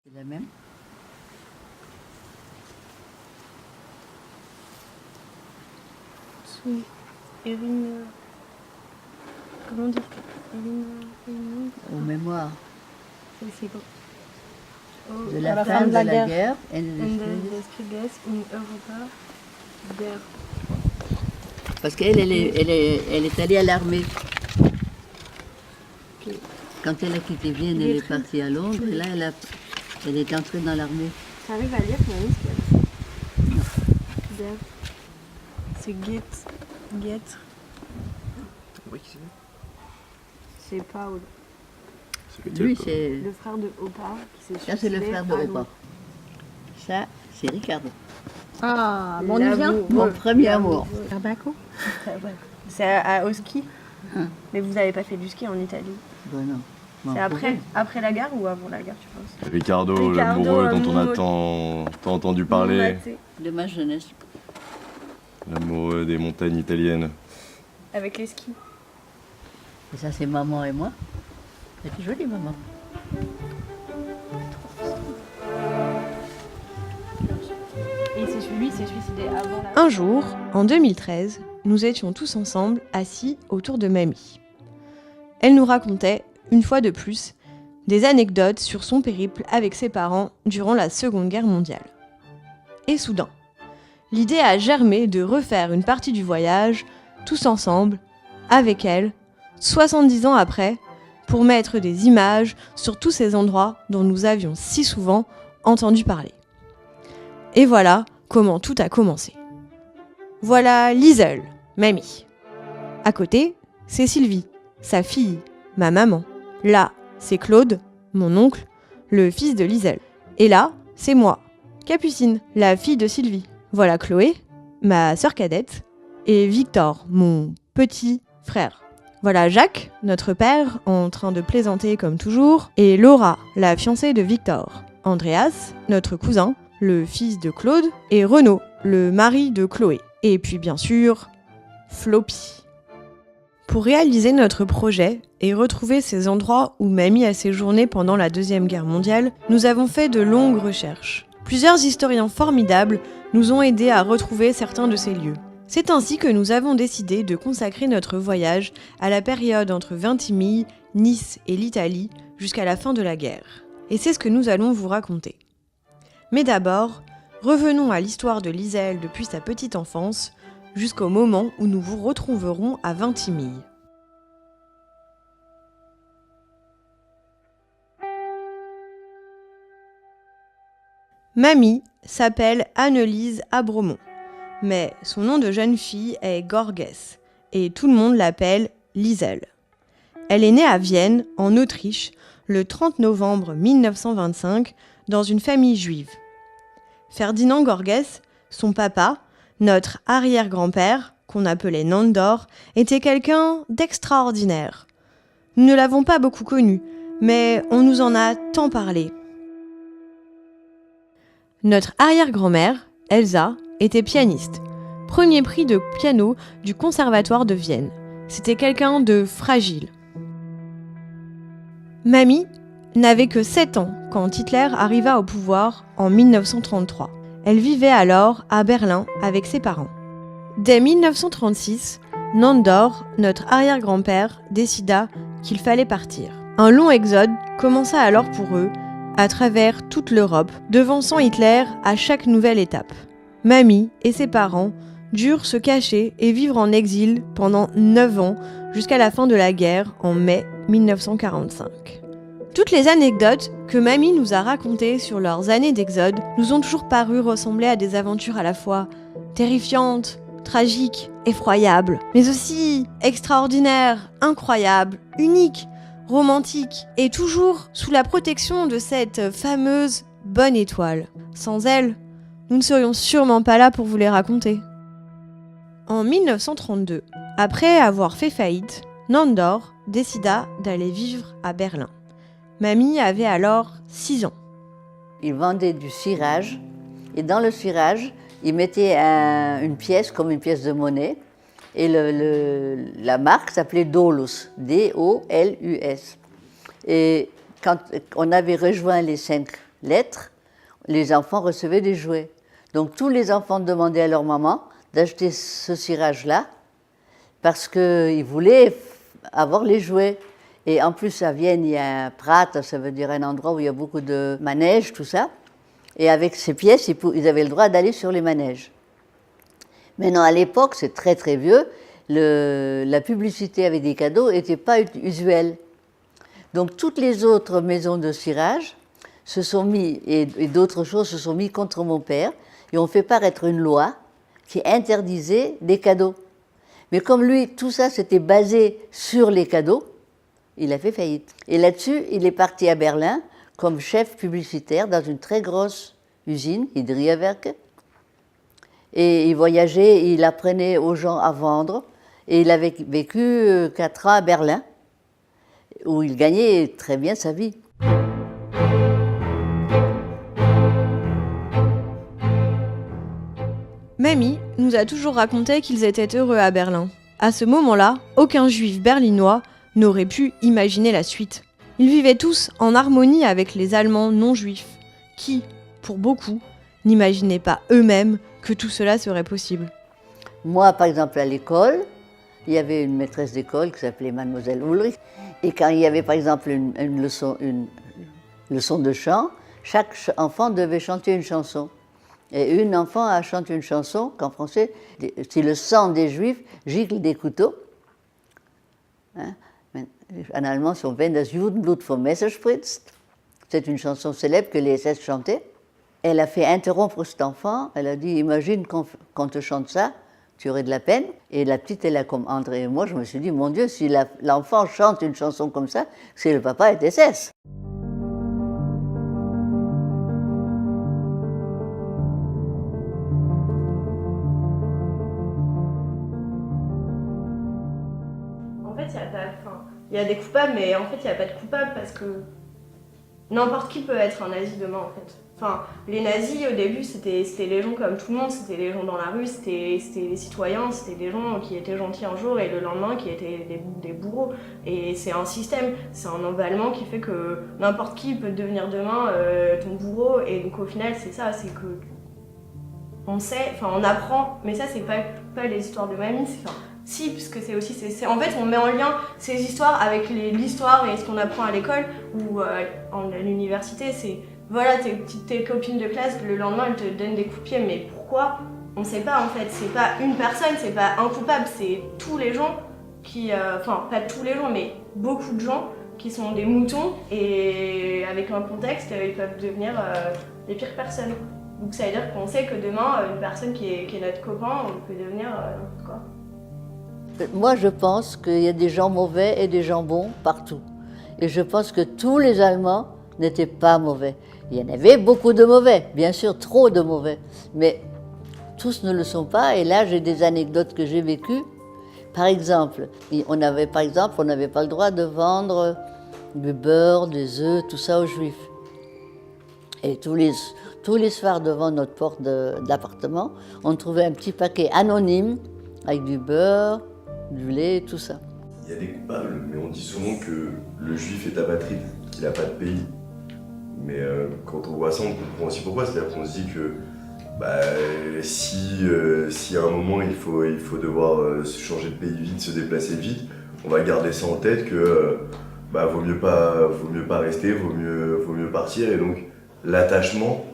C'est la même. Oui. Erin. Comment on dit Erin. Aux mémoires C'est quoi de la fin de la guerre et des And des Krieges in Europa der. Parce qu'elle elle est allée à l'armée. Ok. Quand elle a quitté Vienne, elle est partie à Londres et là, elle est entrée dans l'armée. T'arrives à lire, Mamie, ce qu'il y a Non. Der. C'est Get. Oui, qui c'est C'est Paul, Lui, c'est... le frère de Opa qui s'est Ça, c'est le suicidé frère de à Opa. Londres. Ça, c'est Ricardo. Ah, bon, on y vient. Mon premier amour. Tabaco. C'est au ski. Hein. Mais vous n'avez pas fait du ski en Italie. Ben non. C'est après la gare ou avant la gare, tu penses? Ricardo, l'amoureux dont on a tant entendu parler. De ma jeunesse. L'amoureux des montagnes italiennes. Avec les skis. Et ça, c'est maman et moi. C'est joli, maman. Et lui s'est suicidé avant la... Un jour, en 2013, nous étions tous ensemble assis autour de Mamie. Elle nous racontait, une fois de plus, des anecdotes sur son périple avec ses parents durant la Seconde Guerre mondiale. Et soudain, l'idée a germé de refaire une partie du voyage, tous ensemble, avec elle, 70 ans après, pour mettre des images sur tous ces endroits dont nous avions si souvent entendu parler. Et voilà comment tout a commencé. Voilà Liesel, Mamie. À côté, c'est Sylvie, sa fille, ma maman. Là, c'est Claude, mon oncle, le fils de Liesel. Et là, c'est moi, Capucine, la fille de Sylvie. Voilà Chloé, ma sœur cadette, et Victor, mon petit frère. Voilà Jacques, notre père, en train de plaisanter comme toujours, et Laura, la fiancée de Victor. Andreas, notre cousin, le fils de Claude, et Renaud, le mari de Chloé. Et puis bien sûr, Floppy. Pour réaliser notre projet et retrouver ces endroits où Mamie a séjourné pendant la Deuxième Guerre mondiale, nous avons fait de longues recherches. Plusieurs historiens formidables nous ont aidés à retrouver certains de ces lieux. C'est ainsi que nous avons décidé de consacrer notre voyage à la période entre Vintimille, Nice et l'Italie jusqu'à la fin de la guerre. Et c'est ce que nous allons vous raconter. Mais d'abord, revenons à l'histoire de Liesel depuis sa petite enfance jusqu'au moment où nous vous retrouverons à Vintimille. Mamie s'appelle Annelise Abromont, mais son nom de jeune fille est Gorges et tout le monde l'appelle Liesel. Elle est née à Vienne, en Autriche, le 30 novembre 1925, dans une famille juive. Ferdinand Gorges, son papa, notre arrière-grand-père, qu'on appelait Nandor, était quelqu'un d'extraordinaire. Nous ne l'avons pas beaucoup connu, mais on nous en a tant parlé. Notre arrière-grand-mère, Elsa, était pianiste. Premier prix de piano du Conservatoire de Vienne. C'était quelqu'un de fragile. Mamie n'avait que 7 ans quand Hitler arriva au pouvoir en 1933. Elle vivait alors à Berlin avec ses parents. Dès 1936, Nandor, notre arrière-grand-père, décida qu'il fallait partir. Un long exode commença alors pour eux, à travers toute l'Europe, devançant Hitler à chaque nouvelle étape. Mamie et ses parents durent se cacher et vivre en exil pendant 9 ans jusqu'à la fin de la guerre en mai 1945. Toutes les anecdotes que Mamie nous a racontées sur leurs années d'exode nous ont toujours paru ressembler à des aventures à la fois terrifiantes, tragiques, effroyables, mais aussi extraordinaires, incroyables, uniques, romantiques, et toujours sous la protection de cette fameuse bonne étoile. Sans elle, nous ne serions sûrement pas là pour vous les raconter. En 1932, après avoir fait faillite, Nandor décida d'aller vivre à Berlin. Mamie avait alors 6 ans. Il vendait du cirage et dans le cirage, il mettait une pièce comme une pièce de monnaie et la marque s'appelait Dolus, D-O-L-U-S. Et quand on avait rejoint les 5 lettres, les enfants recevaient des jouets. Donc tous les enfants demandaient à leur maman d'acheter ce cirage-là parce qu'ils voulaient avoir les jouets. Et en plus, à Vienne, il y a un Prat, ça veut dire un endroit où il y a beaucoup de manèges, tout ça. Et avec ces pièces, ils avaient le droit d'aller sur les manèges. Maintenant, à l'époque, c'est très très vieux, la publicité avec des cadeaux n'était pas usuelle. Donc toutes les autres maisons de cirage se sont mis, et d'autres choses se sont mis contre mon père, et ont fait paraître une loi qui interdisait les cadeaux. Mais comme lui, tout ça c'était basé sur les cadeaux, il a fait faillite. Et là-dessus, il est parti à Berlin comme chef publicitaire dans une très grosse usine, Hydrierwerke. Et il voyageait, il apprenait aux gens à vendre. Et il avait vécu 4 ans à Berlin, où il gagnait très bien sa vie. Mamie nous a toujours raconté qu'ils étaient heureux à Berlin. À ce moment-là, aucun juif berlinois n'aurait pu imaginer la suite. Ils vivaient tous en harmonie avec les Allemands non-juifs, qui, pour beaucoup, n'imaginaient pas eux-mêmes que tout cela serait possible. Moi, par exemple, à l'école, il y avait une maîtresse d'école qui s'appelait Mademoiselle Ulrich. Et quand il y avait, par exemple, une leçon de chant, chaque enfant devait chanter une chanson. Et une enfant a chanté une chanson qu'en français, c'est le sang des Juifs gicle des couteaux. Hein? En allemand, c'est Wenn das Judenblut vom Messer spritzt. C'est une chanson célèbre que les SS chantaient. Elle a fait interrompre cet enfant. Elle a dit, imagine qu'on te chante ça, tu aurais de la peine. Et la petite, elle a comme André et moi, je me suis dit, mon Dieu, si l'enfant chante une chanson comme ça, c'est le papa est SS. En fait, il y a des coupables, mais en fait, il n'y a pas de coupables parce que n'importe qui peut être un nazi demain, en fait. Enfin, les nazis, au début, c'était les gens comme tout le monde, c'était les gens dans la rue, c'était les citoyens, c'était des gens qui étaient gentils un jour et le lendemain qui étaient des bourreaux. Et c'est un système, c'est un emballement qui fait que n'importe qui peut devenir demain ton bourreau. Et donc au final, c'est ça, c'est que on sait, enfin on apprend, mais ça c'est pas les histoires de mamie, c'est si, puisque c'est aussi, en fait on met en lien ces histoires avec l'histoire et ce qu'on apprend à l'école ou à l'université, c'est voilà, tes copines de classe, le lendemain, elles te donnent des coups de pied, mais pourquoi? On ne sait pas en fait, c'est pas une personne, c'est pas un coupable, c'est tous les gens qui, enfin pas tous les gens, mais beaucoup de gens qui sont des moutons et avec un contexte, ils peuvent devenir les pires personnes. Donc ça veut dire qu'on sait que demain, une personne qui est notre copain, on peut devenir n'importe quoi. Moi, je pense qu'il y a des gens mauvais et des gens bons partout. Et je pense que tous les Allemands n'étaient pas mauvais. Il y en avait beaucoup de mauvais, bien sûr, trop de mauvais. Mais tous ne le sont pas. Et là, j'ai des anecdotes que j'ai vécues. Par exemple, on n'avait pas le droit de vendre du beurre, des œufs, tout ça aux Juifs. Et tous les soirs, devant notre porte d'appartement, on trouvait un petit paquet anonyme avec du beurre, du lait, tout ça. Il y a des coupables, mais on dit souvent que le juif est apatride, qu'il n'a pas de pays. Mais quand on voit ça, on comprend aussi pourquoi. C'est-à-dire qu'on se dit que si à un moment il faut devoir se changer de pays vite, se déplacer vite, on va garder ça en tête que vaut mieux pas rester, vaut mieux partir. Et donc l'attachement,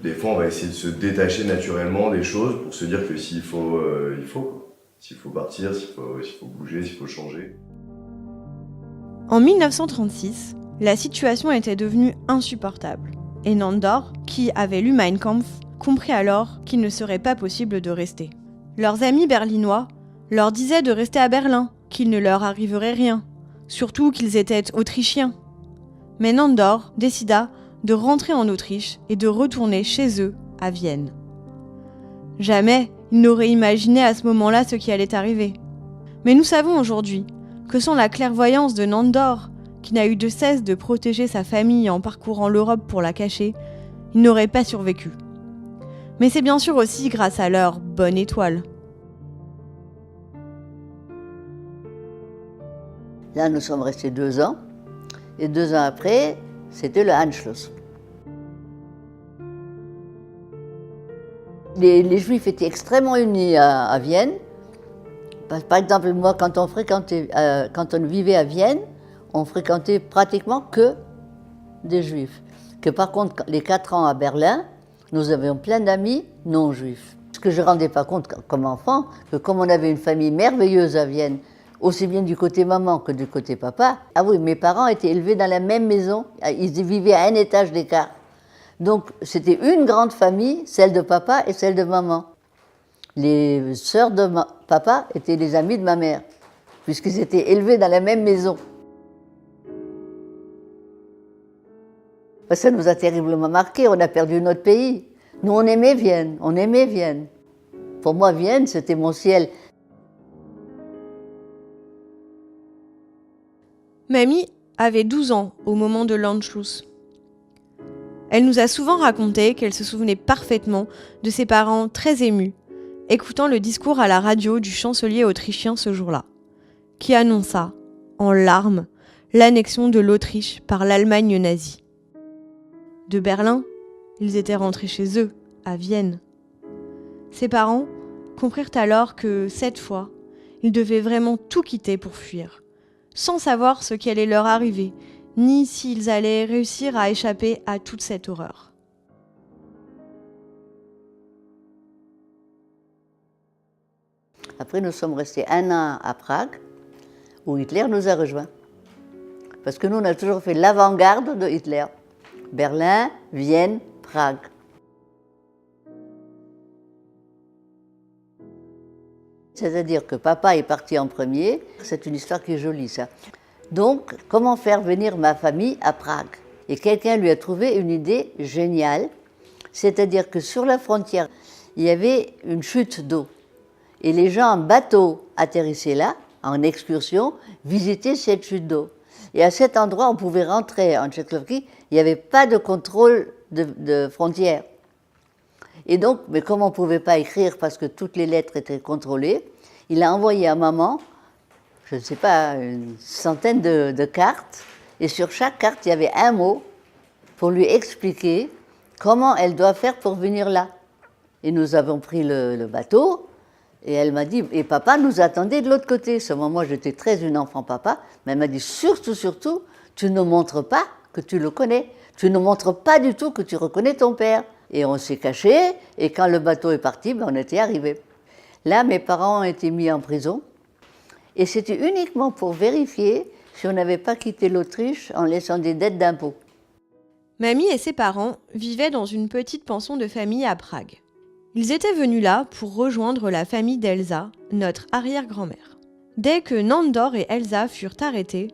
des fois on va essayer de se détacher naturellement des choses pour se dire que s'il faut, il faut. S'il faut partir, s'il faut bouger, s'il faut changer. En 1936, la situation était devenue insupportable. Et Nandor, qui avait lu Mein Kampf, comprit alors qu'il ne serait pas possible de rester. Leurs amis berlinois leur disaient de rester à Berlin, qu'il ne leur arriverait rien, surtout qu'ils étaient autrichiens. Mais Nandor décida de rentrer en Autriche et de retourner chez eux, à Vienne. Jamais il n'aurait imaginé à ce moment-là ce qui allait arriver. Mais nous savons aujourd'hui que sans la clairvoyance de Nandor, qui n'a eu de cesse de protéger sa famille en parcourant l'Europe pour la cacher, il n'aurait pas survécu. Mais c'est bien sûr aussi grâce à leur bonne étoile. Là, nous sommes restés 2 ans. Et 2 ans après, c'était le Anschluss. Les Juifs étaient extrêmement unis à Vienne. Par exemple, moi, quand on vivait à Vienne, on fréquentait pratiquement que des Juifs. Que par contre, les 4 ans à Berlin, nous avions plein d'amis non-juifs. Ce que je ne rendais pas compte comme enfant, que comme on avait une famille merveilleuse à Vienne, aussi bien du côté maman que du côté papa, ah oui, mes parents étaient élevés dans la même maison, ils vivaient à un étage d'écart. Donc c'était une grande famille, celle de papa et celle de maman. Les sœurs de papa étaient les amies de ma mère, puisqu'ils étaient élevés dans la même maison. Ça nous a terriblement marqué, on a perdu notre pays. Nous, on aimait Vienne, on aimait Vienne. Pour moi, Vienne, c'était mon ciel. Mamie avait 12 ans au moment de l'Anschluss. Elle nous a souvent raconté qu'elle se souvenait parfaitement de ses parents très émus, écoutant le discours à la radio du chancelier autrichien ce jour-là, qui annonça, en larmes, l'annexion de l'Autriche par l'Allemagne nazie. De Berlin, ils étaient rentrés chez eux, à Vienne. Ses parents comprirent alors que, cette fois, ils devaient vraiment tout quitter pour fuir, sans savoir ce qui allait leur arriver, ni s'ils allaient réussir à échapper à toute cette horreur. Après, nous sommes restés 1 an à Prague, où Hitler nous a rejoints. Parce que nous, on a toujours fait l'avant-garde de Hitler. Berlin, Vienne, Prague. C'est-à-dire que papa est parti en premier. C'est une histoire qui est jolie, ça. Donc, comment faire venir ma famille à Prague? Et quelqu'un lui a trouvé une idée géniale. C'est-à-dire que sur la frontière, il y avait une chute d'eau. Et les gens en bateau atterrissaient là, en excursion, visitaient cette chute d'eau. Et à cet endroit, on pouvait rentrer en Tchécoslovaquie, il n'y avait pas de contrôle de frontières. Et donc, mais comme on ne pouvait pas écrire parce que toutes les lettres étaient contrôlées, il a envoyé à maman, je ne sais pas, une centaine de cartes, et sur chaque carte, il y avait un mot pour lui expliquer comment elle doit faire pour venir là. Et nous avons pris le bateau, et elle m'a dit, et papa nous attendait de l'autre côté. À ce moment, j'étais très une enfant papa, mais elle m'a dit, surtout, tu ne montres pas que tu le connais. Tu ne montres pas du tout que tu reconnais ton père. Et on s'est cachés, et quand le bateau est parti, on était arrivés. Là, mes parents ont été mis en prison, et c'était uniquement pour vérifier si on n'avait pas quitté l'Autriche en laissant des dettes d'impôts. Mamie et ses parents vivaient dans une petite pension de famille à Prague. Ils étaient venus là pour rejoindre la famille d'Elsa, notre arrière-grand-mère. Dès que Nandor et Elsa furent arrêtés,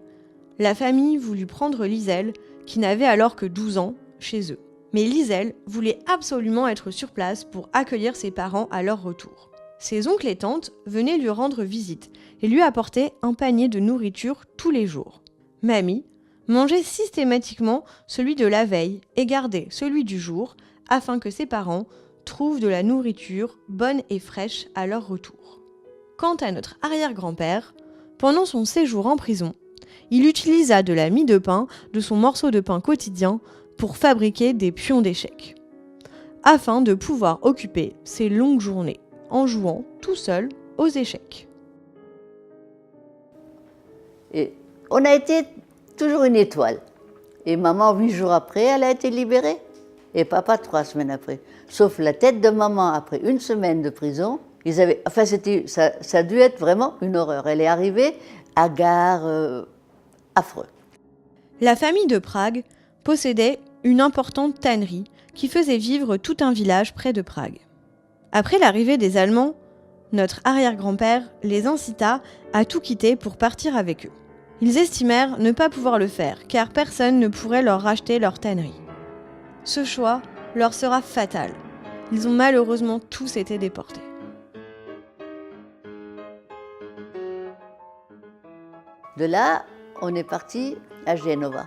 la famille voulut prendre Lisel, qui n'avait alors que 12 ans, chez eux. Mais Lisel voulait absolument être sur place pour accueillir ses parents à leur retour. Ses oncles et tantes venaient lui rendre visite et lui apportaient un panier de nourriture tous les jours. Mamie mangeait systématiquement celui de la veille et gardait celui du jour afin que ses parents trouvent de la nourriture bonne et fraîche à leur retour. Quant à notre arrière-grand-père, pendant son séjour en prison, il utilisa de la mie de pain de son morceau de pain quotidien pour fabriquer des pions d'échecs, afin de pouvoir occuper ses longues journées en jouant tout seul aux échecs. Et on a été toujours une étoile. Et maman, 8 jours après, elle a été libérée. Et papa, 3 semaines après. Sauf la tête de maman, après 1 semaine de prison, ça a dû être vraiment une horreur. Elle est arrivée à gare, affreux. La famille de Prague possédait une importante tannerie qui faisait vivre tout un village près de Prague. Après l'arrivée des Allemands, notre arrière-grand-père les incita à tout quitter pour partir avec eux. Ils estimèrent ne pas pouvoir le faire car personne ne pourrait leur racheter leur tannerie. Ce choix leur sera fatal. Ils ont malheureusement tous été déportés. De là, on est parti à Genova.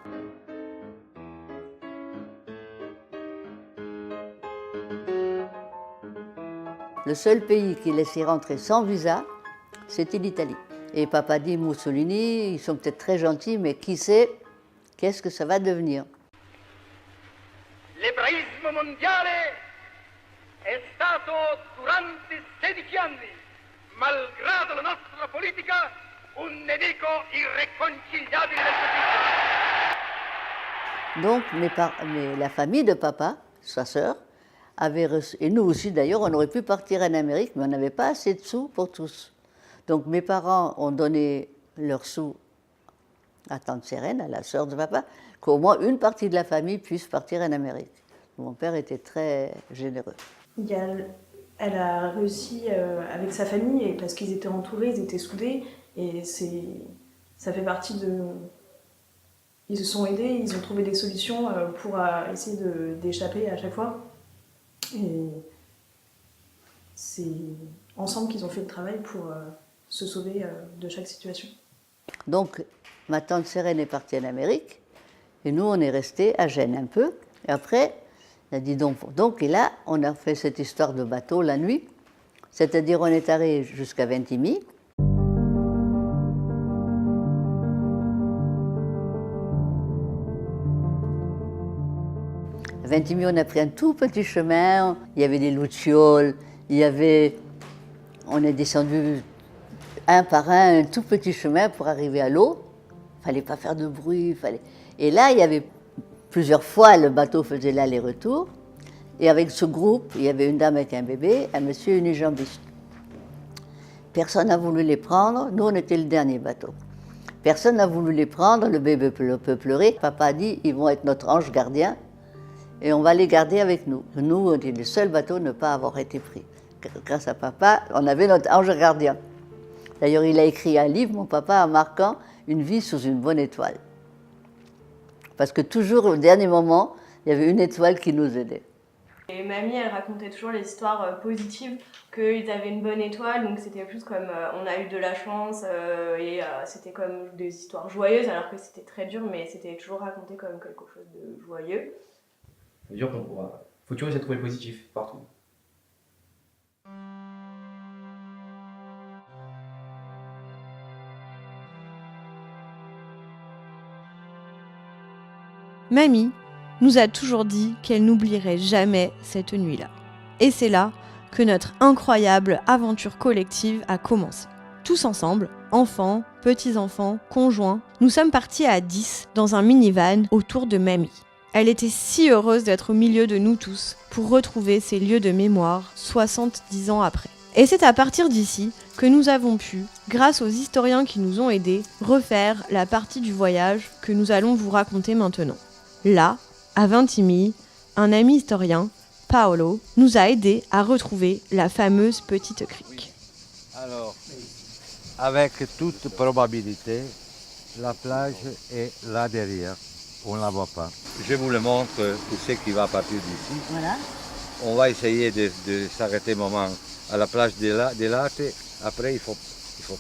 Le seul pays qui laissait rentrer sans visa, c'était l'Italie. Et papa dit, Mussolini, ils sont peut-être très gentils, mais qui sait, qu'est-ce que ça va devenir? L'hébraïsme mondiale è stato durante 16 anni, malgrado la nostra politica, un nemico irréconciliabile del fascismo. Donc la famille de papa, sa sœur, avait reçu, et nous aussi d'ailleurs, on aurait pu partir en Amérique, mais on n'avait pas assez de sous pour tous. Donc mes parents ont donné leurs sous à tante Sérène, à la sœur de papa, qu'au moins une partie de la famille puisse partir en Amérique. Mon père était très généreux. Elle a réussi avec sa famille, et parce qu'ils étaient entourés, ils étaient soudés, et ça fait partie de... Ils se sont aidés, ils ont trouvé des solutions pour essayer d'échapper à chaque fois. Et c'est ensemble qu'ils ont fait le travail pour se sauver de chaque situation. Donc ma tante Sérène est partie en Amérique, et nous on est restés à Gênes un peu, et après... Elle a dit donc, et là, on a fait cette histoire de bateau la nuit, c'est-à-dire on est allé jusqu'à Ventimille. À Ventimille, on a pris un tout petit chemin, il y avait des lucioles, on est descendu un par un tout petit chemin pour arriver à l'eau. Il ne fallait pas faire de bruit, Et là, il y avait plusieurs fois, le bateau faisait l'aller-retour. Et avec ce groupe, il y avait une dame avec un bébé, un monsieur unijambiste. Personne n'a voulu les prendre. Nous, on était le dernier bateau. Personne n'a voulu les prendre. Le bébé peut pleurer. Papa a dit, ils vont être notre ange gardien et on va les garder avec nous. Nous, on était le seul bateau à ne pas avoir été pris. Grâce à papa, on avait notre ange gardien. D'ailleurs, il a écrit un livre, mon papa, en marquant une vie sous une bonne étoile. Parce que toujours, au dernier moment, il y avait une étoile qui nous aidait. Et mamie, elle racontait toujours les histoires positives, qu'ils avaient une bonne étoile, donc c'était plus comme on a eu de la chance, et c'était comme des histoires joyeuses, alors que c'était très dur, mais c'était toujours raconté comme quelque chose de joyeux. Ça veut dire qu'on pourra... faut toujours essayer de trouver le positif, partout. Mamie nous a toujours dit qu'elle n'oublierait jamais cette nuit-là. Et c'est là que notre incroyable aventure collective a commencé. Tous ensemble, enfants, petits-enfants, conjoints, nous sommes partis à 10 dans un minivan autour de Mamie. Elle était si heureuse d'être au milieu de nous tous pour retrouver ces lieux de mémoire 70 ans après. Et c'est à partir d'ici que nous avons pu, grâce aux historiens qui nous ont aidés, refaire la partie du voyage que nous allons vous raconter maintenant. Là, à Ventimille, un ami historien, Paolo, nous a aidés à retrouver la fameuse petite crique. Alors, avec toute probabilité, la plage est là derrière. On ne la voit pas. Je vous le montre, tout ce qui va partir d'ici. Voilà. On va essayer de s'arrêter un moment à la plage de Latte. Après, il faut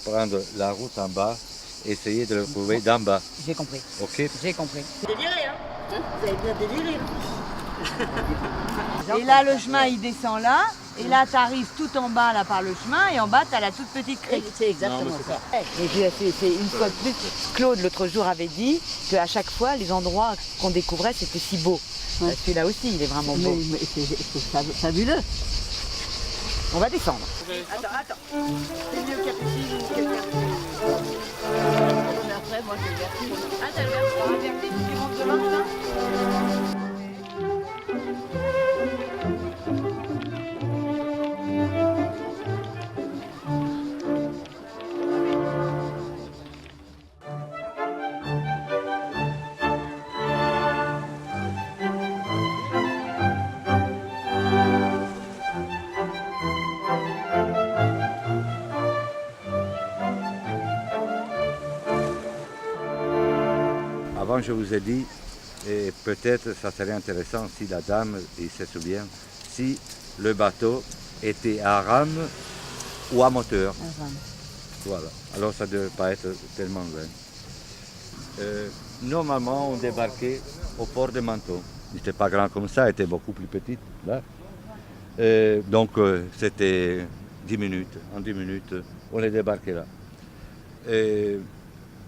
prendre la route en bas et essayer de le trouver d'en bas. J'ai compris. Ok. J'ai compris. Déliré, hein? Vous avez bien déliré. Et là, le chemin, il descend là. Et là, tu arrives tout en bas là par le chemin. Et en bas, tu as la toute petite crique. C'est exactement ça. Et puis, c'est une fois de plus, Claude, l'autre jour, avait dit qu'à chaque fois, les endroits qu'on découvrait, c'était si beau. Ouais. Celui-là aussi, il est vraiment beau. Mais c'est fabuleux. On va descendre. Attends. C'est mieux Capucine ou quelqu'un. Après, moi, j'ai le vertige. Ah, t'as le vertige qui monte demain, ça? Avant, je vous ai dit, et peut-être ça serait intéressant si la dame il se souvient, si le bateau était à rame ou à moteur. Voilà. Alors ça ne devait pas être tellement loin. Normalement, on débarquait au port de Menton. Il n'était pas grand comme ça, il était beaucoup plus petit. Là. Donc c'était 10 minutes. En 10 minutes, on est débarqué là.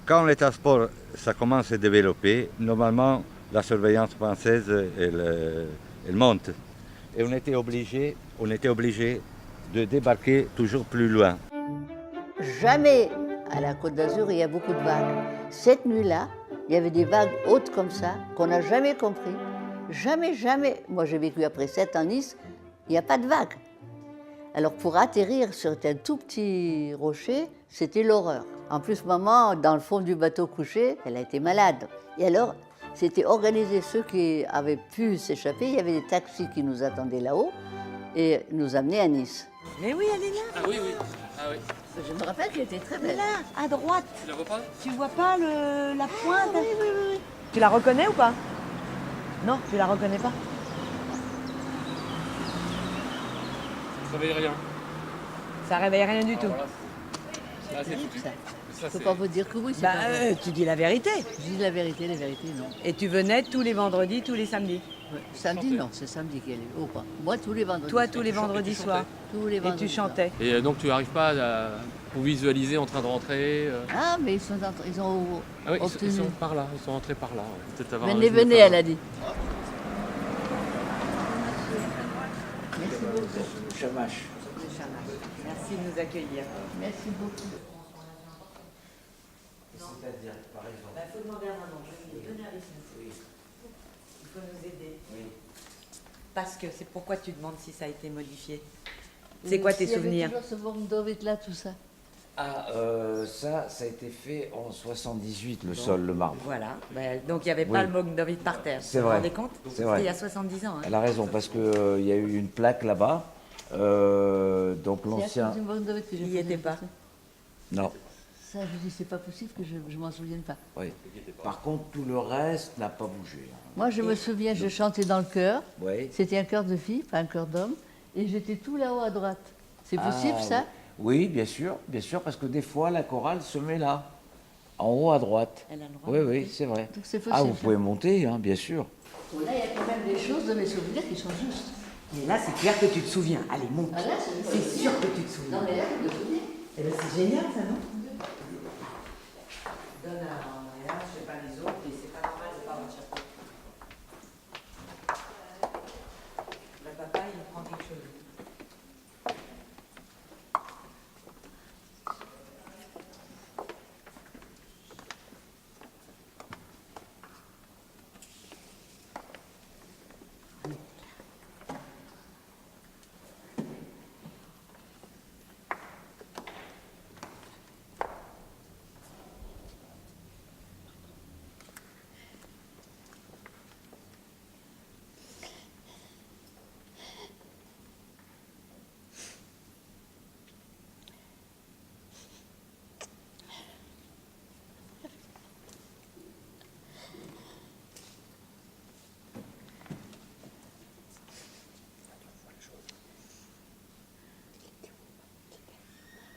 Quand le transport ça commence à se développer, normalement la surveillance française elle monte. Et on était obligé on était obligé de débarquer toujours plus loin. Jamais à la Côte d'Azur, il y a beaucoup de vagues. Cette nuit-là, il y avait des vagues hautes comme ça, qu'on n'a jamais compris. Jamais, jamais. Moi, j'ai vécu après 7 ans à Nice, il n'y a pas de vagues. Alors, pour atterrir sur un tout petit rocher, c'était l'horreur. En plus, maman, dans le fond du bateau couché, elle a été malade. Et alors, c'était organisé. Ceux qui avaient pu s'échapper, il y avait des taxis qui nous attendaient là-haut et nous amenaient à Nice. Mais oui, elle est là. Ah oui, oui. Ah oui. Je me rappelle qu'elle était très belle. Là, à droite. Tu la vois pas? Tu vois pas la pointe? Oui. Tu la reconnais ou pas? Non, tu la reconnais pas. Ça veut rien. Ça réveille rien du tout. Voilà. Là, c'est foutu. Ça. Ça, Je ne peux c'est- pas vous dire que oui, c'est Bah, pas vrai. tu dis la vérité. Je dis la vérité, non. Et tu venais tous les vendredis, tous les samedis. Ouais. Samedi, non, c'est samedi qu'elle est. Oh, pas. Moi, tous les vendredis. Toi, soirs. tous les vendredis chantais. soirs. Tous les Et vendredis. tu soirs. chantais. Et donc tu n'arrives pas à vous visualiser en train de rentrer Ah, mais ils ont Ah oui, obtenu. ils sont par là, ils sont entrés par là. Peut-être avoir un Venez, jeu de venez, faire- elle a dit. Merci beaucoup. Merci de nous accueillir. Merci beaucoup. Il faut demander à maman. Il faut nous aider. Parce que c'est pourquoi tu demandes si ça a été modifié. C'est quoi tes Il y avait souvenirs? toujours ce Vomdovit là, tout ça. Ah, ça a été fait en 78, le sol, le marbre. Voilà. Donc il n'y avait pas Oui. le Mogdovit par terre. C'est Vous vous vrai. rendez compte? C'est vrai. C'était il y a 70 ans. Hein. Elle a raison, parce qu'il y a eu une plaque là-bas. Donc C'est à l'ancien... cause du Vomdovit que j'ai Il y posé était la pas. question. Non, Ça, je dis, c'est pas possible que je m'en souvienne pas. oui. Par contre, tout le reste n'a pas bougé. Moi, je me souviens, je chantais dans le chœur. Oui. C'était un chœur de filles, pas un chœur d'hommes. Et j'étais tout là-haut à droite. C'est possible, Ah, ça? Oui, bien sûr, parce que des fois, la chorale se met là, en haut à droite. Elle a le droit Oui, de oui, monter. c'est vrai. Donc c'est Ah, vous possible, pouvez monter, hein, bien sûr. Bon, là, il y a quand même des choses de mes souvenirs qui sont justes. Et là, c'est clair que tu te souviens. Allez, monte. Ah, là, C'est sûr que tu te souviens. Non, mais là, vous me souvenez. Eh ben, c'est génial, ça, non? Donne à Andrea, je sais pas les autres, mais c'est pas normal de pas avoir cherché. Le papa, il prend quelque chose.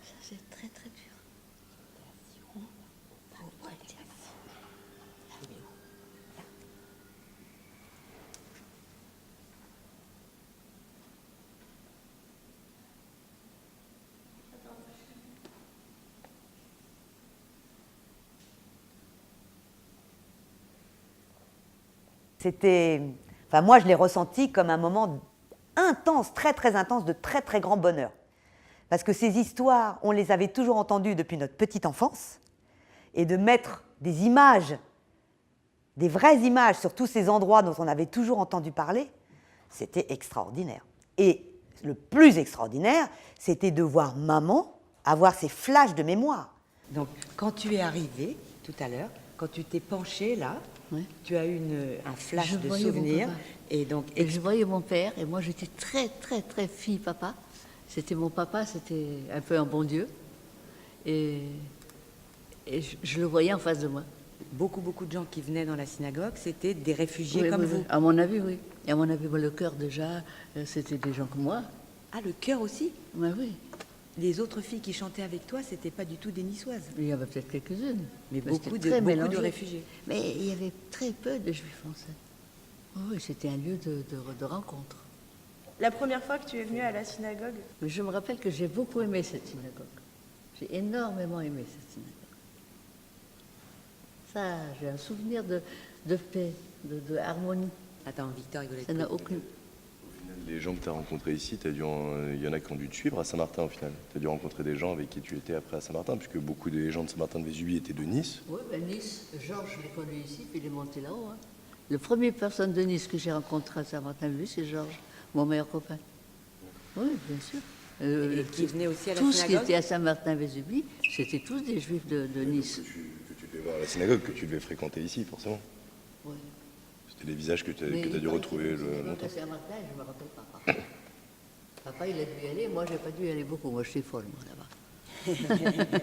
Ça, c'est très, très dur. C'était, enfin moi je l'ai ressenti comme un moment intense, très très intense, de très très grand bonheur. Parce que ces histoires, on les avait toujours entendues depuis notre petite enfance, et de mettre des images, des vraies images sur tous ces endroits dont on avait toujours entendu parler, c'était extraordinaire. Et le plus extraordinaire, c'était de voir maman avoir ces flashs de mémoire. Donc quand tu es arrivée tout à l'heure, quand tu t'es penchée là, Oui. tu as eu un flash Je de voyais mon souvenir. papa. Et donc, Et je voyais mon père, et moi j'étais très, très, très fille-papa. C'était mon papa, c'était un peu un bon Dieu. Et je le voyais en face de moi. beaucoup de gens qui venaient dans la synagogue, c'était des réfugiés Oui, comme oui, vous. oui. À mon avis, oui. Et à mon avis, le cœur déjà, c'était des gens comme moi. Ah, le chœur aussi. Oui, oui. Les autres filles qui chantaient avec toi, c'était pas du tout des niçoises. Il y avait peut-être quelques-unes. Mais c'était beaucoup très de mélangé. réfugiés. Mais il y avait très peu de juifs français. Oui, c'était un lieu de rencontre. La première fois que tu es venue à la synagogue, Mais je me rappelle que j'ai beaucoup aimé cette synagogue. J'ai énormément aimé cette synagogue. Ça, j'ai un souvenir de paix, de harmonie. Attends, Victor, il voulait Ça n'a aucune. Les gens que tu as rencontrés ici, il y en a qui ont dû te suivre à Saint-Martin au final. Tu as dû rencontrer des gens avec qui tu étais après à Saint-Martin, puisque beaucoup des gens de Saint-Martin-de-Vésubie étaient de Nice. Oui, Nice, Georges, je l'ai connu ici, puis il est monté là-haut. Hein. La première personne de Nice que j'ai rencontrée à Saint-Martin-de-Vésubie, c'est Georges, mon meilleur copain. Oui, bien sûr. Et qui venait aussi à la Tous synagogue. qui étaient à Saint-Martin-Vésubie, c'était tous des juifs de Nice. Que tu devais voir à la synagogue, que tu devais fréquenter ici, forcément. Oui. C'était des visages que tu as dû retrouver longtemps. À Saint-Martin, je ne me rappelle pas. Papa, il a dû y aller, moi, j'ai pas dû y aller beaucoup. Moi, je suis folle, moi, là-bas.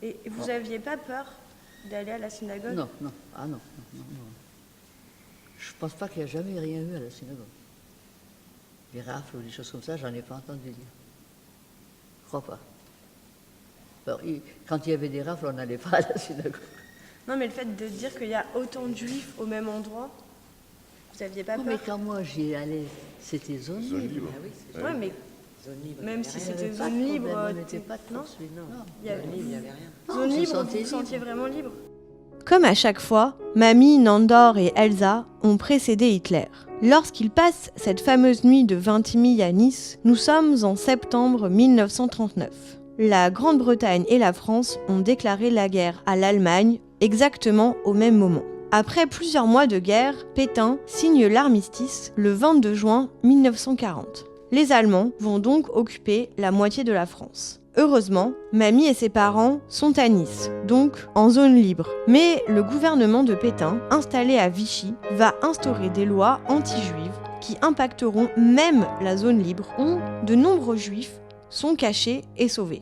Et vous aviez pas peur d'aller à la synagogue? Non. Ah non. Je pense pas qu'il y a jamais rien eu à la synagogue. Des rafles ou des choses comme ça, j'en ai pas entendu dire. Je crois pas. Alors, quand il y avait des rafles, on n'allait pas à la synagogue. Non, mais le fait de dire qu'il y a autant de juifs au même endroit, vous aviez pas peur? Mais quand moi j'y ai allé, c'était zone libre. Ah oui, c'est Ouais, mais zone libre. même si Il y avait c'était pas de zone libre, problème, on n'était pas de non, poursuite, non. il y avait... Zone libre, il n'y avait rien. Non, Zone on se libre, sentait vous vous libre. sentiez vraiment libre? Comme à chaque fois, Mamie, Nandor et Elsa ont précédé Hitler. Lorsqu'il passe cette fameuse nuit de Vintimille à Nice, nous sommes en septembre 1939. La Grande-Bretagne et la France ont déclaré la guerre à l'Allemagne exactement au même moment. Après plusieurs mois de guerre, Pétain signe l'armistice le 22 juin 1940. Les Allemands vont donc occuper la moitié de la France. Heureusement, Mamie et ses parents sont à Nice, donc en zone libre. Mais le gouvernement de Pétain, installé à Vichy, va instaurer des lois anti-juives qui impacteront même la zone libre où de nombreux juifs sont cachés et sauvés.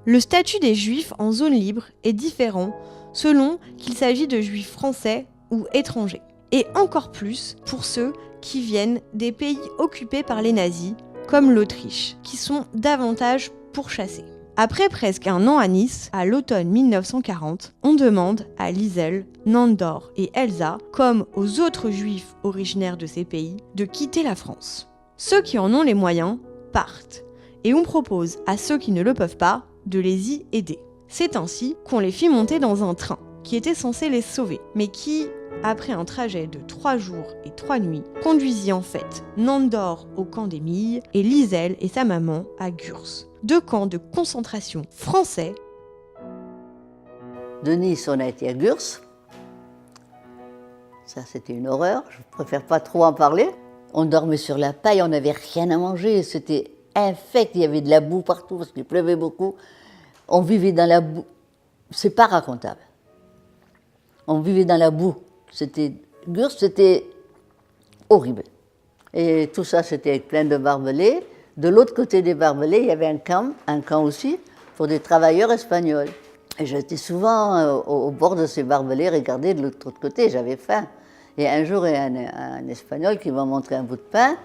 Le statut des juifs en zone libre est différent selon qu'il s'agit de juifs français ou étrangers. Et encore plus pour ceux qui viennent des pays occupés par les nazis, comme l'Autriche, qui sont davantage pourchassés. Après presque un an à Nice, à l'automne 1940, on demande à Liesel, Nandor et Elsa, comme aux autres juifs originaires de ces pays, de quitter la France. Ceux qui en ont les moyens partent, et on propose à ceux qui ne le peuvent pas de les y aider. C'est ainsi qu'on les fit monter dans un train qui était censé les sauver, mais qui, après un trajet de 3 jours et 3 nuits, conduisit en fait Nandor au camp des Milles et Liesel et sa maman à Gurs. 2 camps de concentration français. De Nice, on a été à Gurs. Ça, c'était une horreur. Je préfère pas trop en parler. On dormait sur la paille, on n'avait rien à manger. C'était infect, il y avait de la boue partout parce qu'il pleuvait beaucoup. On vivait dans la boue. C'est pas racontable. On vivait dans la boue. Gurs, c'était horrible. Et tout ça, c'était avec plein de barbelés. De l'autre côté des barbelés, il y avait un camp aussi, pour des travailleurs espagnols. Et j'étais souvent au bord de ces barbelés, regarder de l'autre côté, j'avais faim. Et un jour, il y a un Espagnol qui m'a montré un bout de pain,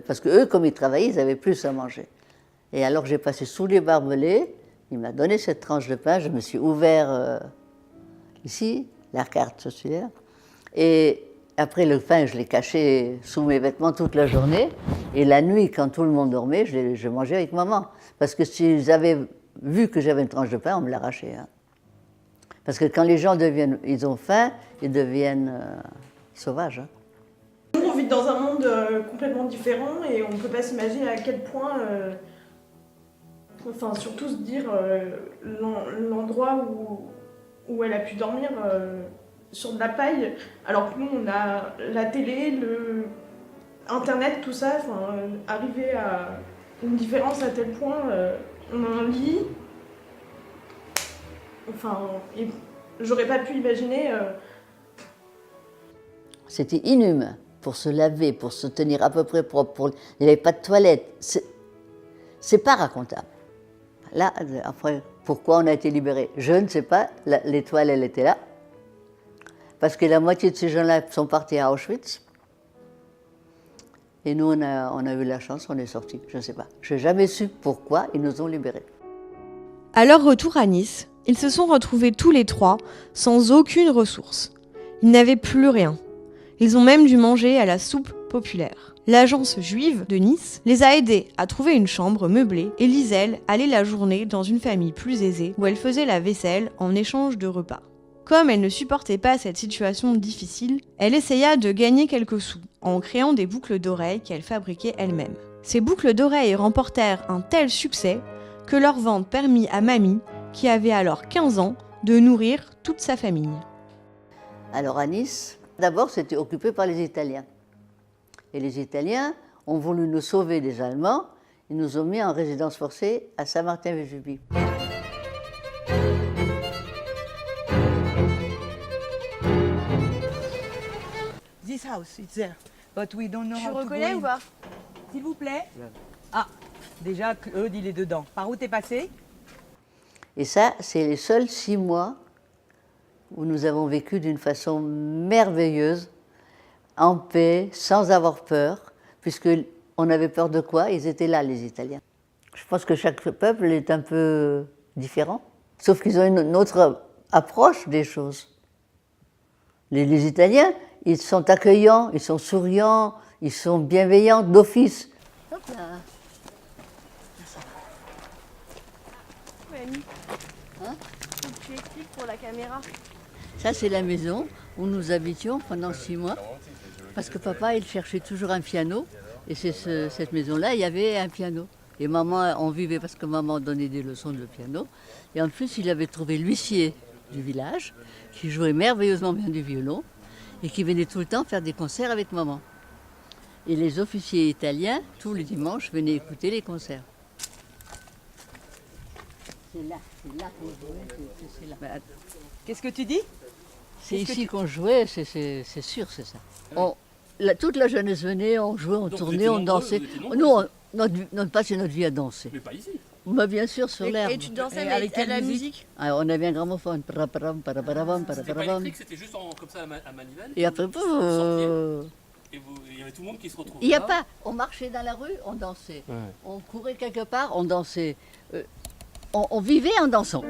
parce qu'eux, comme ils travaillaient, ils avaient plus à manger. Et alors, j'ai passé sous les barbelés, il m'a donné cette tranche de pain, je me suis ouvert ici, la carte sociale, et après le pain, je l'ai caché sous mes vêtements toute la journée. Et la nuit, quand tout le monde dormait, je mangeais avec maman. Parce que s'ils avaient vu que j'avais une tranche de pain, on me l'arrachait. Hein. Parce que quand les gens ils ont faim, ils deviennent sauvages. Nous, on vit dans un monde complètement différent et on ne peut pas s'imaginer à quel point... Enfin, surtout se dire l'endroit où elle a pu dormir... sur de la paille, alors que nous on a la télé, internet, tout ça, arriver à une différence à tel point, on a un lit, et j'aurais pas pu imaginer. C'était inhumain pour se laver, pour se tenir à peu près propre, il n'y avait pas de toilette, c'est pas racontable. Là, après, pourquoi on a été libérés? Je ne sais pas, l'étoile elle était là. Parce que la moitié de ces gens-là sont partis à Auschwitz. Et nous, on a eu la chance, on est sortis. Je ne sais pas. Je n'ai jamais su pourquoi ils nous ont libérés. À leur retour à Nice, ils se sont retrouvés tous les 3 sans aucune ressource. Ils n'avaient plus rien. Ils ont même dû manger à la soupe populaire. L'agence juive de Nice les a aidés à trouver une chambre meublée et Liesel allait la journée dans une famille plus aisée où elle faisait la vaisselle en échange de repas. Comme elle ne supportait pas cette situation difficile, elle essaya de gagner quelques sous en créant des boucles d'oreilles qu'elle fabriquait elle-même. Ces boucles d'oreilles remportèrent un tel succès que leur vente permit à Mamie, qui avait alors 15 ans, de nourrir toute sa famille. Alors à Nice, d'abord c'était occupé par les Italiens. Et les Italiens ont voulu nous sauver des Allemands. Ils nous ont mis en résidence forcée à Saint-Martin-Vésubie. This house, it's there. But we don't know Tu how to reconnais go ou in. pas? S'il vous plaît. Ah, déjà, Claude, il est dedans. Par où t'es passé? Et ça, c'est les seuls 6 mois où nous avons vécu d'une façon merveilleuse, en paix, sans avoir peur, puisque on avait peur de quoi? Ils étaient là, les Italiens. Je pense que chaque peuple est un peu différent, sauf qu'ils ont une autre approche des choses. Les Italiens, ils sont accueillants, ils sont souriants, ils sont bienveillants d'office. Hop là. Mamie, faut que tu expliques pour la caméra. Ça, c'est la maison où nous habitions pendant 6 mois, parce que papa, il cherchait toujours un piano, et c'est cette maison-là, il y avait un piano. Et maman, on vivait parce que maman donnait des leçons de piano, et en plus, il avait trouvé l'huissier du village, qui jouait merveilleusement bien du violon, et qui venait tout le temps faire des concerts avec maman. Et les officiers italiens, tous les dimanches, venaient écouter les concerts. C'est là qu'on jouait, c'est là. Qu'est-ce que tu dis? C'est ici qu'on jouait, c'est sûr, c'est ça. Toute la jeunesse venait, on jouait, on tournait, on dansait. Nous, on passait notre vie à danser. Mais pas ici. Bah, bien sûr, sur l'herbe. Et tu dansais avec à la musique? Ah, on avait un gramophone. C'était pas électrique, c'était juste comme ça à manivelle. Et après, Et il y avait tout le monde qui se retrouvait. il n'y a pas. On marchait dans la rue, on dansait. Ouais. On courait quelque part, on dansait. On vivait en dansant.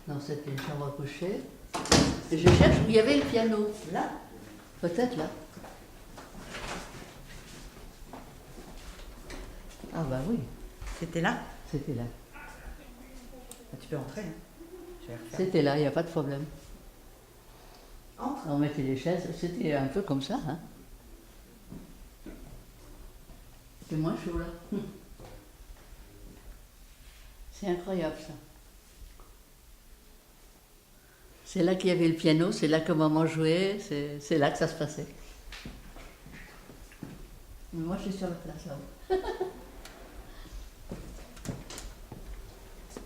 Non, c'était une chambre à coucher. Et je cherche où il y avait le piano. Là? Peut-être là. Ah bah oui. C'était là? C'était là. Tu peux entrer. Hein. Je vais refaire. C'était là, il n'y a pas de problème. Entre. On mettait les chaises, c'était un peu comme ça. Hein. C'est moins chaud là. C'est incroyable ça. C'est là qu'il y avait le piano, c'est là que maman jouait, c'est là que ça se passait. Mais moi je suis sur la place là-haut.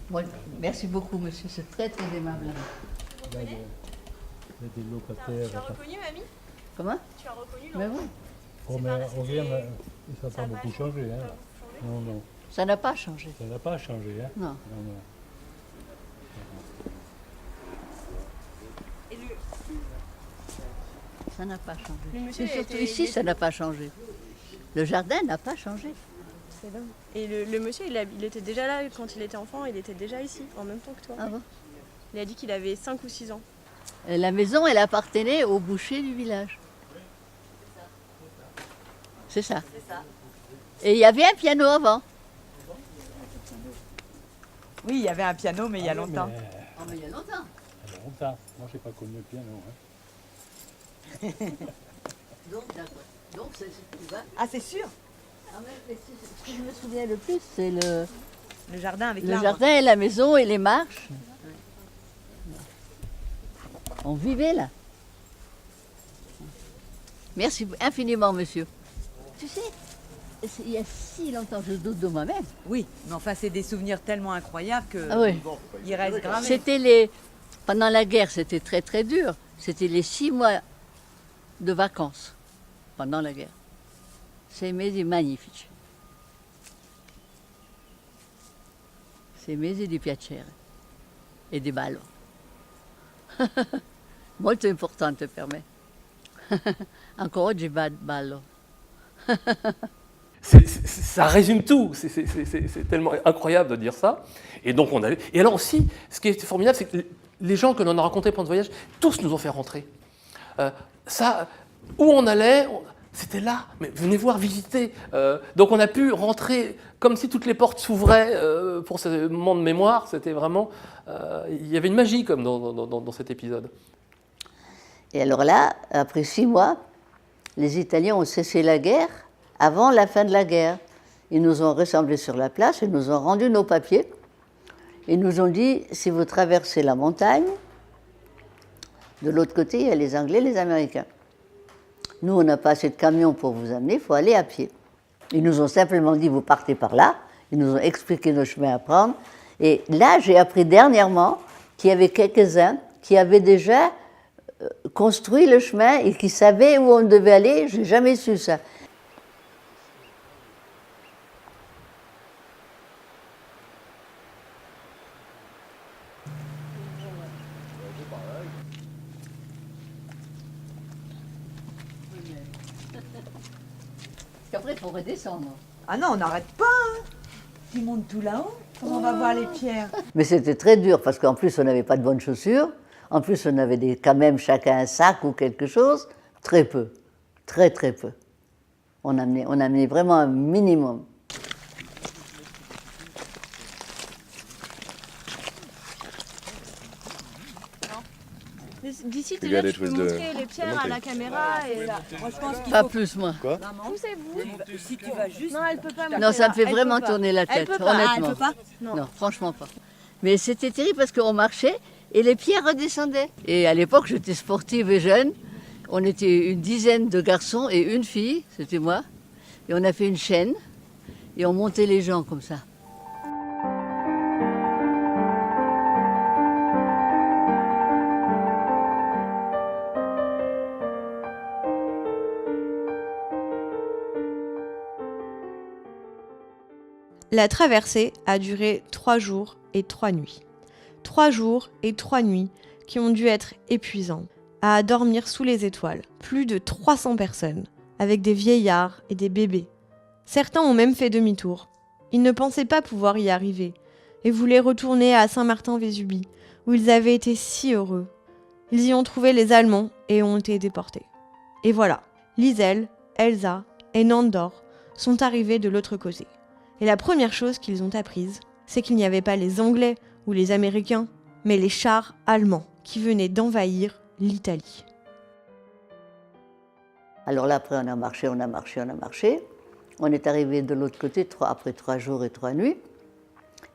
Bon, merci beaucoup monsieur, c'est très très aimable. Il y a des locataires. Tu as reconnu Mamie? Comment? Tu as reconnu Mais oui. Oh, mais on vient, ça n'a pas beaucoup changé. Hein. Non, non. Ça n'a pas changé. Ça n'a pas changé. Hein. Non. Non, non. Ça n'a pas changé. Le monsieur C'est surtout était- ici, ça n'a pas changé. Le jardin n'a pas changé. C'est dingue. Et le monsieur, il était déjà là quand il était enfant, il était déjà ici, en même temps que toi. Ah bon? Il a dit qu'il avait 5 ou 6 ans. Et la maison, elle appartenait au boucher du village. C'est ça. Et il y avait un piano avant. Oui, il y avait un piano, mais il y a longtemps. Ah, mais il y a longtemps. Il y a longtemps. Moi, je n'ai pas connu le piano. Hein. Donc, d'accord. Donc, tu vas. Ah, c'est sûr? Ah, mais ce que je me souviens le plus, c'est le jardin avec le l'arbre. jardin et la maison et les marches. On vivait là. Merci infiniment, monsieur. Tu sais, il y a si longtemps que je doute de moi-même. Oui, mais enfin, c'est des souvenirs tellement incroyables que Ah oui. ils restent gravés. C'était pendant la guerre, c'était très très dur. C'était les 6 mois de vacances pendant la guerre. Sei mesi magnifici. Sei mesi di piacere e di ballo. Molto importante per me. Ancora oggi ballo. Ça résume tout, c'est tellement incroyable de dire ça. Et donc on allait. Et alors aussi, ce qui est formidable, c'est que les gens que l'on a rencontrés pendant ce voyage, tous nous ont fait rentrer. Où on allait, c'était là, mais venez voir, visiter. Donc on a pu rentrer comme si toutes les portes s'ouvraient pour ce moment de mémoire. C'était vraiment, il y avait une magie comme dans cet épisode. Et alors là, après 6 mois, les Italiens ont cessé la guerre avant la fin de la guerre. Ils nous ont rassemblés sur la place, ils nous ont rendu nos papiers. Ils nous ont dit, si vous traversez la montagne, de l'autre côté, il y a les Anglais, les Américains. Nous, on n'a pas assez de camions pour vous amener, il faut aller à pied. Ils nous ont simplement dit, vous partez par là. Ils nous ont expliqué nos chemins à prendre. Et là, j'ai appris dernièrement qu'il y avait quelques-uns qui avaient déjà construit le chemin et qui savaient où on devait aller. Je n'ai jamais su ça. Après, il faut redescendre. Ah non, on n'arrête pas. Hein. Tu montes tout là-haut. Comment on va voir les pierres? Mais c'était très dur parce qu'en plus, on n'avait pas de bonnes chaussures. En plus, on avait quand même chacun un sac ou quelque chose. Très peu. Très, très peu. On amenait vraiment un minimum. D'ici, déjà, tu peux montrer les pierres à la caméra. Et là, moi, je pense qu'il Pas faut... plus, moi. Quoi? Poussez-vous. Si tu vas juste... Non, elle peut pas. Non, ça me fait Elle vraiment peut pas. tourner la Elle tête, peut pas. honnêtement. Ah, elle peut pas? Non, franchement pas. Mais c'était terrible parce qu'on marchait et les pierres redescendaient. Et à l'époque, j'étais sportive et jeune. On était une dizaine de garçons et une fille, c'était moi. Et on a fait une chaîne et on montait les gens comme ça. La traversée a duré 3 jours et 3 nuits. 3 jours et 3 nuits qui ont dû être épuisants. À dormir sous les étoiles. Plus de 300 personnes, avec des vieillards et des bébés. Certains ont même fait demi-tour. Ils ne pensaient pas pouvoir y arriver et voulaient retourner à Saint-Martin-Vésubie, où ils avaient été si heureux. Ils y ont trouvé les Allemands et ont été déportés. Et voilà, Liselle, Elsa et Nandor sont arrivés de l'autre côté. Et la première chose qu'ils ont apprise, c'est qu'il n'y avait pas les Anglais ou les Américains, mais les chars allemands qui venaient d'envahir l'Italie. Alors là, après, on a marché. On est arrivé de l'autre côté après 3 jours et 3 nuits.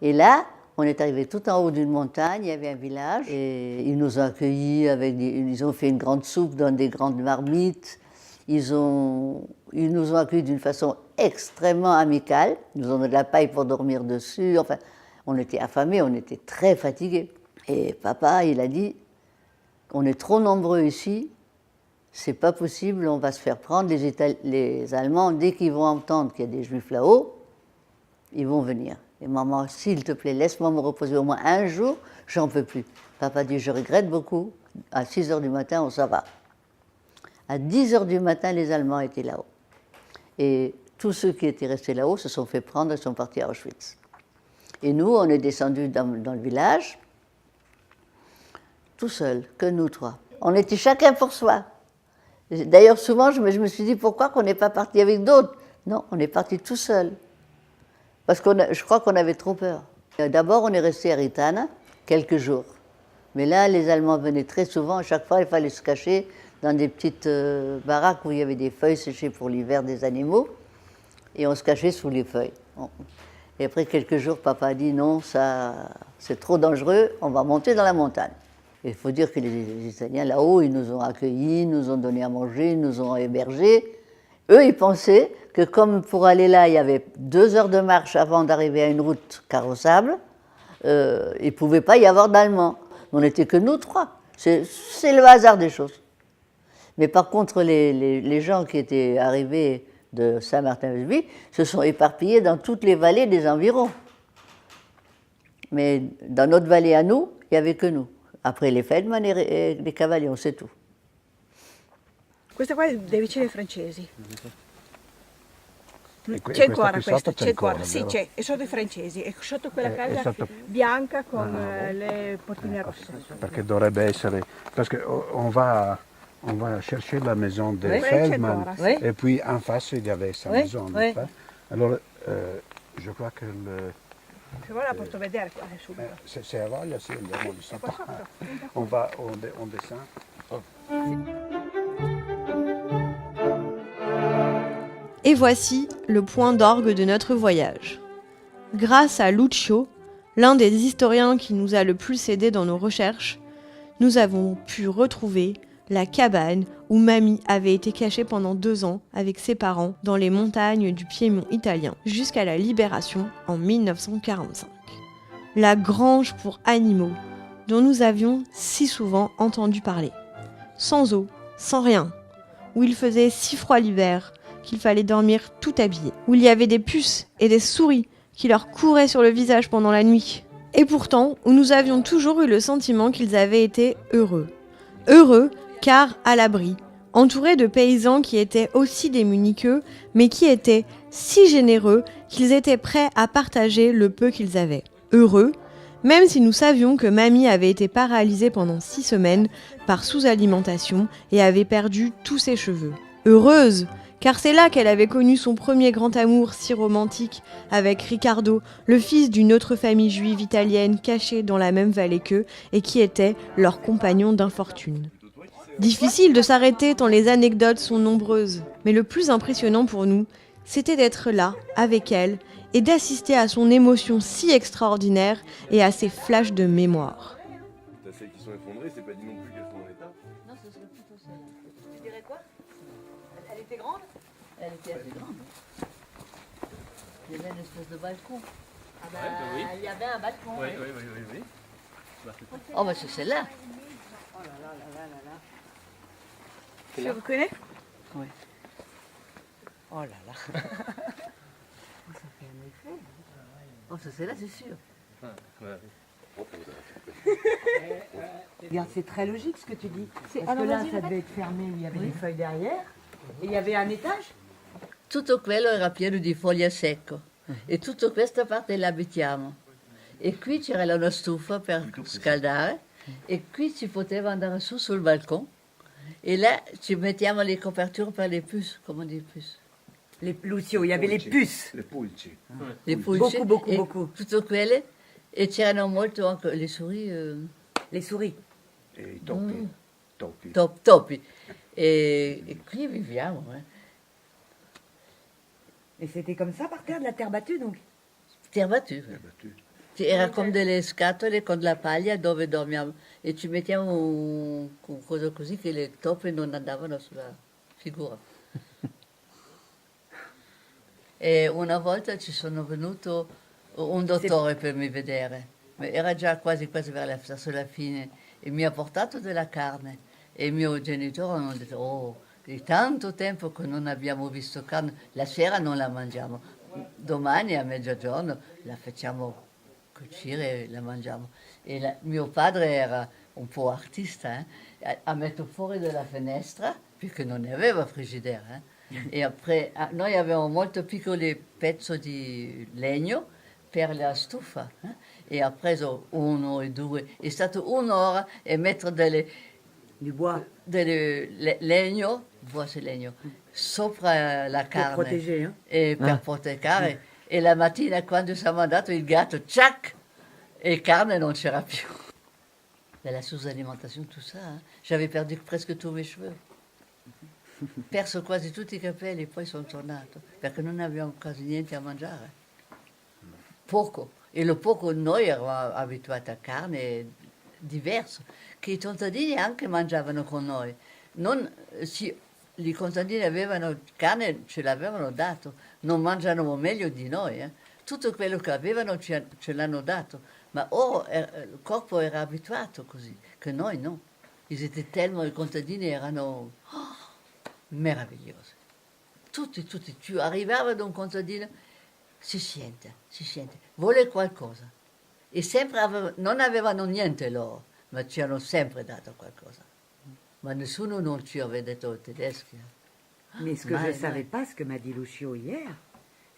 Et là, on est arrivé tout en haut d'une montagne, il y avait un village. Et ils nous ont accueillis, ils ont fait une grande soupe dans des grandes marmites. Ils nous ont accueillis d'une façon extrêmement amicale. Ils nous ont donné de la paille pour dormir dessus. Enfin, on était affamés, on était très fatigués. Et papa, il a dit, on est trop nombreux ici, c'est pas possible, on va se faire prendre. Les Allemands, dès qu'ils vont entendre qu'il y a des Juifs là-haut, ils vont venir. Et maman, s'il te plaît, laisse-moi me reposer au moins un jour, j'en peux plus. Papa dit, je regrette beaucoup. À 6 h du matin, on s'en va. À 10 h du matin, les Allemands étaient là-haut. Et tous ceux qui étaient restés là-haut se sont fait prendre et sont partis à Auschwitz. Et nous, on est descendus dans le village, tout seuls, que nous 3. On était chacun pour soi. D'ailleurs, souvent, je me suis dit, pourquoi qu'on n'est pas parti avec d'autres? Non, on est parti tout seul. Parce que je crois qu'on avait trop peur. D'abord, on est resté à Ritana quelques jours. Mais là, les Allemands venaient très souvent. À chaque fois, il fallait se cacher dans des petites baraques où il y avait des feuilles séchées pour l'hiver des animaux. Et on se cachait sous les feuilles. Et après quelques jours, papa a dit, non, ça, c'est trop dangereux, on va monter dans la montagne. Il faut dire que les Italiens, là-haut, ils nous ont accueillis, nous ont donné à manger, nous ont hébergés. Eux, ils pensaient que comme pour aller là, il y avait 2 heures de marche avant d'arriver à une route carrossable, il ne pouvait pas y avoir d'Allemands. On n'était que nous 3. C'est le hasard des choses. Mais par contre, les gens qui étaient arrivés de Saint-Martin-Vésubie se sont éparpillés dans toutes les vallées des environs. Mais dans notre vallée à nous, il n'y avait que nous. Après les Feldman et les Cavaliers, on sait tout. Queste qua è dei vicini francesi. C'è ancora questa, c'è ancora, sì c'è, è sotto i francesi, è sotto quella casa sotto- bianca con le portine rosse. Perché dovrebbe essere... Parce que on va chercher la maison de Oui, Feldman, c'è ancora, oui. et puis en face il y avait sa Oui, maison. oui. n'est-ce pas? Alors, je crois que Se vuoi la posso vedere qua subito. c'est à Vaglia, sì, andiamo di sotto. On descend. Oh. Et voici le point d'orgue de notre voyage. Grâce à Lucio, l'un des historiens qui nous a le plus aidés dans nos recherches, nous avons pu retrouver la cabane où Mamie avait été cachée pendant 2 ans avec ses parents dans les montagnes du Piémont italien jusqu'à la libération en 1945. La grange pour animaux dont nous avions si souvent entendu parler. Sans eau, sans rien, où il faisait si froid l'hiver qu'il fallait dormir tout habillé, où il y avait des puces et des souris qui leur couraient sur le visage pendant la nuit. Et pourtant, où nous avions toujours eu le sentiment qu'ils avaient été heureux. Heureux car à l'abri, entourés de paysans qui étaient aussi démunis qu'eux, mais qui étaient si généreux qu'ils étaient prêts à partager le peu qu'ils avaient. Heureux, même si nous savions que Mamie avait été paralysée pendant 6 semaines par sous-alimentation et avait perdu tous ses cheveux. Heureuse, car c'est là qu'elle avait connu son premier grand amour si romantique avec Riccardo, le fils d'une autre famille juive italienne cachée dans la même vallée qu'eux et qui était leur compagnon d'infortune. Difficile de s'arrêter tant les anecdotes sont nombreuses, mais le plus impressionnant pour nous, c'était d'être là, avec elle, et d'assister à son émotion si extraordinaire et à ses flashs de mémoire. T'as celles qui sont effondrées, c'est pas dit non plus qu'elles sont en état. Non, ce serait plutôt celle-là. Tu dirais quoi? Elle était grande? Elle était assez grande. Il y avait une espèce de balcon. Ah bah, oui. il y avait un balcon. Oui, oui. oui, oui, oui, oui. Bah, c'est- Oh, bah c'est celle-là. Oh là là là là là là. C'est Tu là. reconnais? Oui. Oh là là. Ça fait un effet. Oh, ça c'est là, c'est sûr. Ah, ouais. Regarde, c'est très logique ce que tu dis. Parce alors que là, vas-y, ça répète. devait être fermé où il y avait des feuilles derrière. Et il y avait un étage. Tutto quello era pieno di foglie a secco e tutta questa parte l'abitiamo. E qui c'era una stufa per scaldare e qui ci poteva andare su sul balcone e là ci mettiamo le coperture per le puces, come on dit puces. Les Lucio, il y avait les puces. Les pulci. Le pulci. Beaucoup, e beaucoup. Tutte quelle e c'erano molto anche le souris. Les souris. Et i topi. Topi. Topi. E qui viviamo. Et c'était comme ça par terre, de la terre battue donc. Terre battue. Era come delle scatole con la paglia dove dormiamo e ci mettiamo un cosa così che le toppe non andavano sulla figura. E una volta ci sono venuto un dottore per mi vedere, ma era già quasi verso la fine e mi ha portato della carne e i miei genitori hanno detto oh, di tanto tempo che non abbiamo visto carne, la sera non la mangiamo, domani a mezzogiorno la facciamo cucire e la mangiamo. E mio padre era un po' artista, ha messo fuori dalla finestra, perché non ne aveva frigidaire, e après, noi avevamo molto piccoli pezzi di legno per la stufa, e ha preso 1 e 2, è stato un'ora e mettere du bois, legno, legno, sopra la carne. Per proteggere, E per proteggere. E la mattina quando siamo andati il gatto, ciac, e carne non c'era più. Della sous-alimentation, tout ça, j'avais perdu presque tous mes cheveux. Perso quasi tutti i capelli, poi sono tornato, perché non abbiamo quasi niente a mangiare. Poco. E lo poco noi eravamo abituati a carne diverso, che i contadini anche mangiavano con noi. I contadini avevano carne, ce l'avevano dato, non mangiano meglio di noi. Tutto quello che avevano ce l'hanno dato, ma il corpo era abituato così, che noi no. I contadini erano meravigliosi. Tutti, ci arrivava da un contadino, si sente, vuole qualcosa. E sempre non avevano niente loro, ma ci hanno sempre dato qualcosa. Ma nessuno non ci aveva detto tedeschi. Mais ce que je ne savais pas, ce que m'a dit Lucio hier,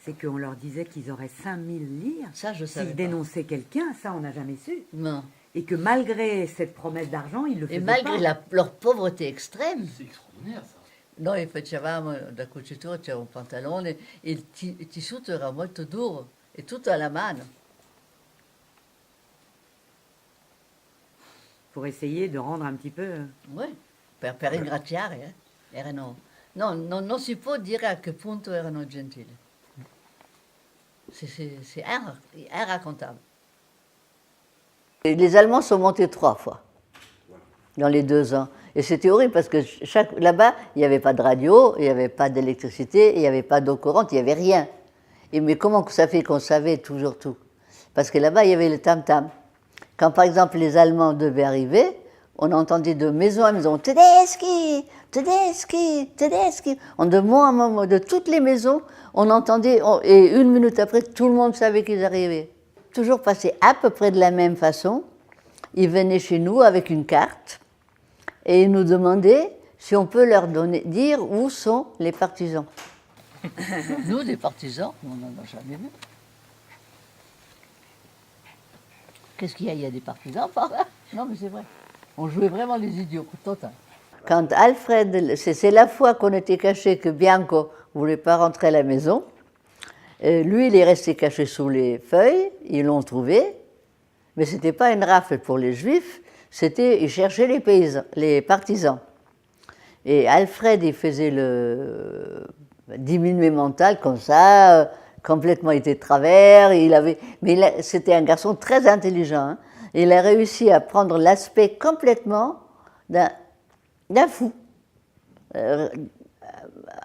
c'est qu'on leur disait qu'ils auraient 5000 lire Ça, je savais s'ils pas. dénonçaient quelqu'un, ça on n'a jamais su. Non. Et que malgré cette promesse d'argent, ils le faisaient Et malgré pas. leur pauvreté extrême. C'est extraordinaire ça. Noi facevamo da cucitore, c'era un pantalone, e il tessuto era molto duro, e tutto alla mano. Pour essayer de rendre un petit peu... Oui, per ringraziare. Erano, non si può dire a che punto erano gentili. C'est irracontable. Et les Allemands sont montés 3 fois dans les 2 ans. Et c'était horrible parce que là-bas, il n'y avait pas de radio, il n'y avait pas d'électricité, il n'y avait pas d'eau courante, il n'y avait rien. Mais comment ça fait qu'on savait toujours tout? Parce que là-bas, il y avait le tam-tam. Quand par exemple les Allemands devaient arriver, on entendait de maison à maison « Tedeschi, Tedeschi, Tedeschi ». De mot en mot, de toutes les maisons, on entendait, et 1 minute après, tout le monde savait qu'ils arrivaient. Toujours passé à peu près de la même façon. Ils venaient chez nous avec une carte et ils nous demandaient si on peut leur dire où sont les partisans. Nous, des partisans, on n'en a jamais vu. Qu'est-ce qu'il y a? Il y a des partisans par là? Non, mais c'est vrai. On jouait vraiment les idiots, total. Quand Alfred, c'est la fois qu'on était caché que Bianco ne voulait pas rentrer à la maison, lui, il est resté caché sous les feuilles, ils l'ont trouvé, mais ce n'était pas une rafle pour les Juifs, ils cherchaient les paysans, les partisans. Et Alfred, il faisait le diminué mental comme ça, complètement été de travers, mais c'était un garçon très intelligent. Hein. Il a réussi à prendre l'aspect complètement d'un fou.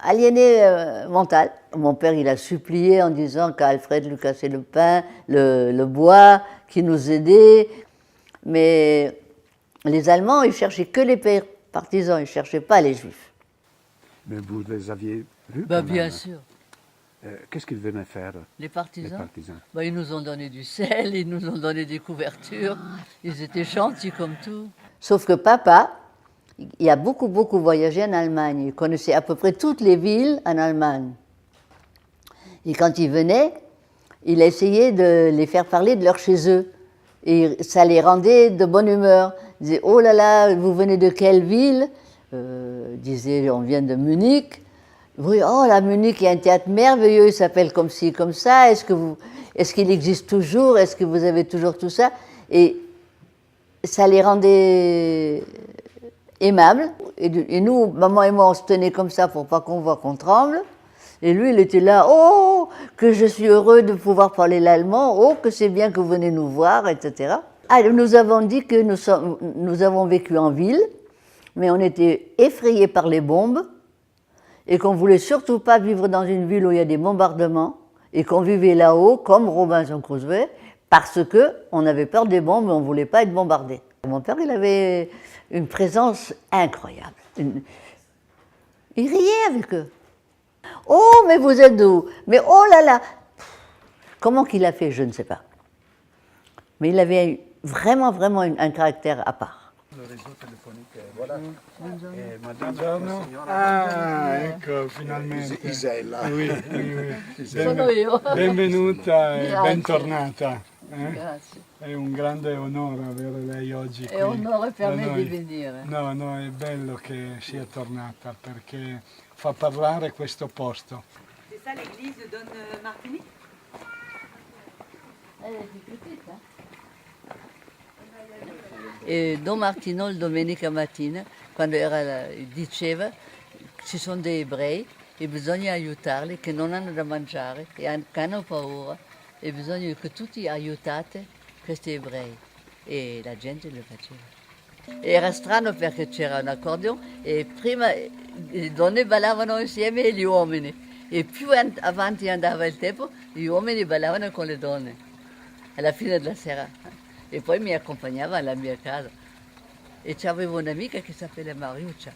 Aliéné mental. Mon père, il a supplié en disant qu'Alfred lui cassait le pain, le bois, qu'il nous aidait. Mais les Allemands, ils cherchaient que les partisans, ils ne cherchaient pas les Juifs. Mais vous les aviez vus Bien sûr. Qu'est-ce qu'ils venaient faire? Les partisans, ils nous ont donné du sel, ils nous ont donné des couvertures, ils étaient gentils comme tout. Sauf que papa, il a beaucoup voyagé en Allemagne. Il connaissait à peu près toutes les villes en Allemagne. Et quand il venait, il a essayé de les faire parler de leur chez eux. Et ça les rendait de bonne humeur. Il disait, oh là là, vous venez de quelle ville? Disait, on vient de Munich. Oui, oh là, Munich, il y a un théâtre merveilleux, il s'appelle comme ci, comme ça. Est-ce qu'il existe toujours? Est-ce que vous avez toujours tout ça? Et ça les rendait aimable. Et nous, maman et moi, on se tenait comme ça pour pas qu'on voit qu'on tremble. Et lui, il était là, oh, que je suis heureux de pouvoir parler l'allemand, oh, que c'est bien que vous venez nous voir, etc. Ah, nous avons dit que nous avons vécu en ville, mais on était effrayés par les bombes et qu'on ne voulait surtout pas vivre dans une ville où il y a des bombardements et qu'on vivait là-haut comme Robinson Crusoe parce qu'on avait peur des bombes et on ne voulait pas être bombardé. Mon père, il avait une présence incroyable. Il riait avec eux. Oh, mais vous êtes d'où? Mais oh là là! Comment qu'il a fait, je ne sais pas. Mais il avait vraiment un caractère à part. Le réseau téléphonique, voilà. Buongiorno. Ah, ecco, finalmente. Isella. Oui. Sono io. Benvenuta e Grazie. bentornata. Grazie. È un grande onore avere lei oggi qui. È onore per da me noi. di venire. No, è bello che sia tornata perché fa parlare questo posto. C'est ça l'église de Don Martini? Elle est petite, hein? E Don Martino domenica mattina, quando diceva ci sono dei ebrei e bisogna aiutarli che non hanno da mangiare, che hanno paura e bisogna che tutti aiutate questi ebrei. E la gente lo faceva. Era strano perché c'era un accordion e prima le donne ballavano insieme e gli uomini e più avanti andava il tempo gli uomini ballavano con le donne alla fine della sera. E poi mi accompagnava alla mia casa. E c'avevo un'amica che si appelava Mariuccia,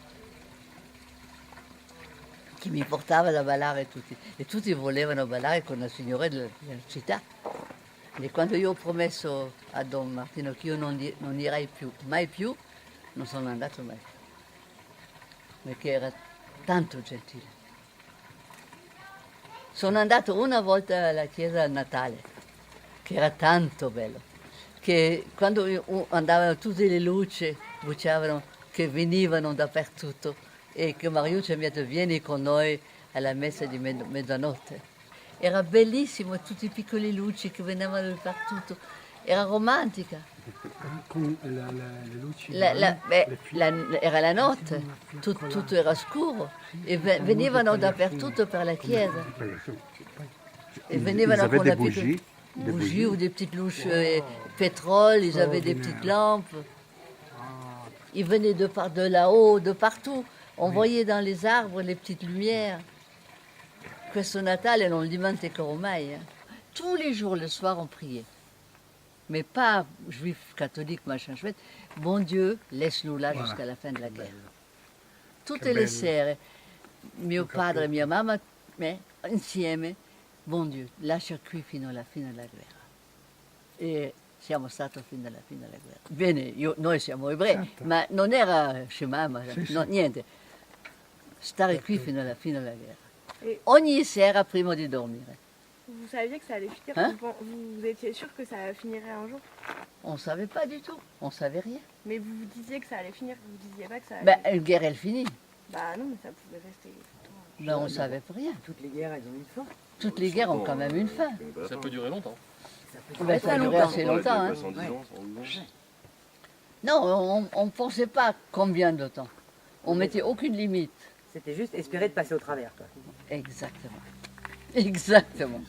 che mi portava da ballare tutti. E tutti volevano ballare con la signora della città. E quando io ho promesso a Don Martino che io non irei mai più, non sono andato mai. Perché era tanto gentile. Sono andato una volta alla chiesa a Natale, che era tanto bello, che quando andavano tutte le luci, bruciavano, che venivano dappertutto, e che Mario ci ha detto vieni con noi alla messa di mezzanotte. Era bellissimo, tutte le piccole luci che venivano dappertutto, era romantica. Con le luci. Era la notte, tutto era scuro e venivano dappertutto per la chiesa. Et venivano con la bougies ou des petites louches pétrole, ils avaient des petites lampes. Ils venaient de là-haut, de partout. On voyait dans les arbres les petites lumières. Questo Natale non lo dimenticherò mai. Tous les jours, le soir, on priait. Mais pas juif, catholique, machin chouette. Bon Dieu, laisse-nous là jusqu'à la fin de la guerre. Tutte le sere, mio padre e mia mamma, insieme, bon Dio, lascia qui fino alla fine della guerra. E siamo stati fino alla fine della guerra. Bene, noi siamo ebrei, ma non era scema, no, niente. Stare qui fino alla fine della guerra. Ogni sera prima di dormire. Vous saviez que ça allait finir Hein? Vous étiez sûr que ça finirait un jour? On ne savait pas du tout, on ne savait rien. Mais vous vous disiez que ça allait finir, vous disiez pas que ça allait... Ben, une guerre, elle finit. Bah non, mais ça pouvait rester longtemps. Ben, on ne savait rien. Toutes les guerres, elles ont une fin. Toutes les guerres ont quand même une fin. Ça peut durer longtemps. Ben, ça a duré assez longtemps. Hein. Non, on ne pensait pas combien de temps. On mettait aucune limite. C'était juste espérer de passer au travers, quoi. Exactement. Exactement.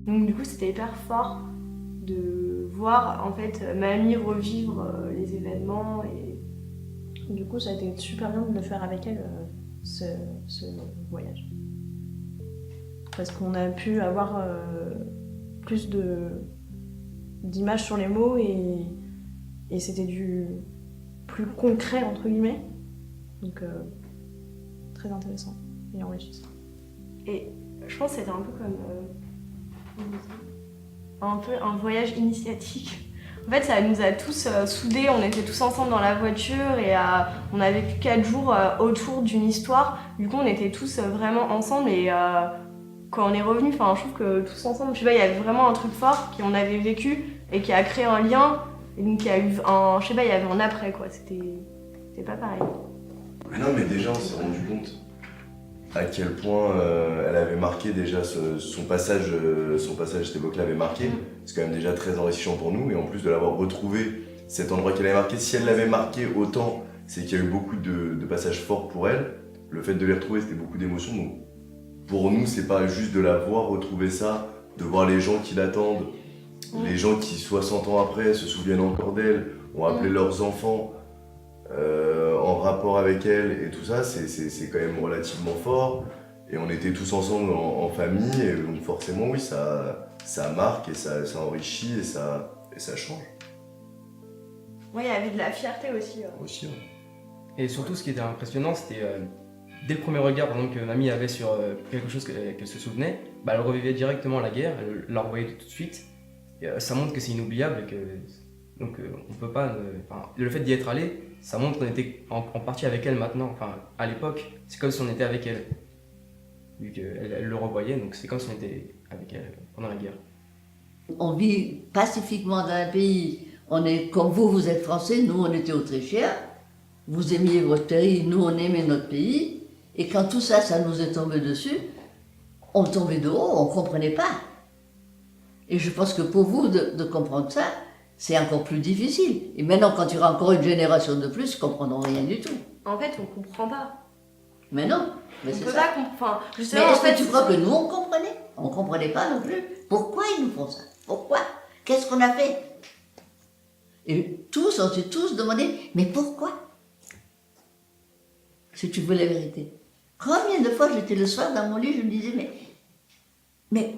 Donc du coup, c'était hyper fort de voir en fait mamie revivre les événements et du coup, ça a été super bien de le faire avec elle ce voyage. Parce qu'on a pu avoir plus d'images sur les mots et c'était du plus concret entre guillemets. Donc très intéressant et enrichissant. Et je pense que c'était un peu comme un voyage initiatique. En fait, ça nous a tous soudés, on était tous ensemble dans la voiture et on a vécu 4 jours autour d'une histoire. Du coup, on était tous vraiment ensemble et quand on est revenus, je trouve que tous ensemble, je sais pas, il y avait vraiment un truc fort qu'on avait vécu et qui a créé un lien. Et donc, il y a eu je sais pas, il y avait un après, quoi. C'était pas pareil. Mais non, mais déjà, on s'est rendu compte à quel point elle avait marqué déjà son passage à cette époque-là avait marqué. C'est quand même déjà très enrichissant pour nous et en plus de l'avoir retrouvé, cet endroit qu'elle avait marqué, si elle l'avait marqué autant, c'est qu'il y a eu beaucoup de passages forts pour elle. Le fait de les retrouver, c'était beaucoup d'émotions. Donc pour nous, c'est pas juste de la voir retrouver ça, de voir les gens qui l'attendent, les gens qui 60 ans après se souviennent encore d'elle, ont appelé leurs enfants en rapport avec elle et tout ça, c'est quand même relativement fort. Et on était tous ensemble en famille, et donc forcément, oui, ça marque et ça enrichit et ça change. Ouais, il y avait de la fierté aussi. Aussi, ouais. Et surtout, ce qui était impressionnant, c'était dès le premier regard que mamie avait sur quelque chose qu'elle se souvenait, elle revivait directement la guerre, elle la revoyait tout de suite. Et, ça montre que c'est inoubliable et que donc on peut pas. Le fait d'y être allé, ça montre qu'on était en partie avec elle maintenant. Enfin, à l'époque, c'est comme si on était avec elle. Vu qu'elle le revoyait, donc c'est comme si on était avec elle pendant la guerre. On vit pacifiquement dans un pays. On est comme vous êtes français, nous on était autrichiens. Vous aimiez votre pays, nous on aimait notre pays. Et quand tout ça, ça nous est tombé dessus, on tombait de haut, on ne comprenait pas. Et je pense que pour vous, de comprendre ça, c'est encore plus difficile. Et maintenant, quand il y aura encore une génération de plus, ils ne comprendront rien du tout. En fait, on ne comprend pas. Mais non, mais on c'est peut ça. Pas enfin, mais est-ce que tu crois que nous, on comprenait? On ne comprenait pas non plus. Pourquoi ils nous font ça? Pourquoi? Qu'est-ce qu'on a fait? Et tous, on s'est tous demandé, mais pourquoi? Si tu veux la vérité. Combien de fois j'étais le soir dans mon lit, je me disais, mais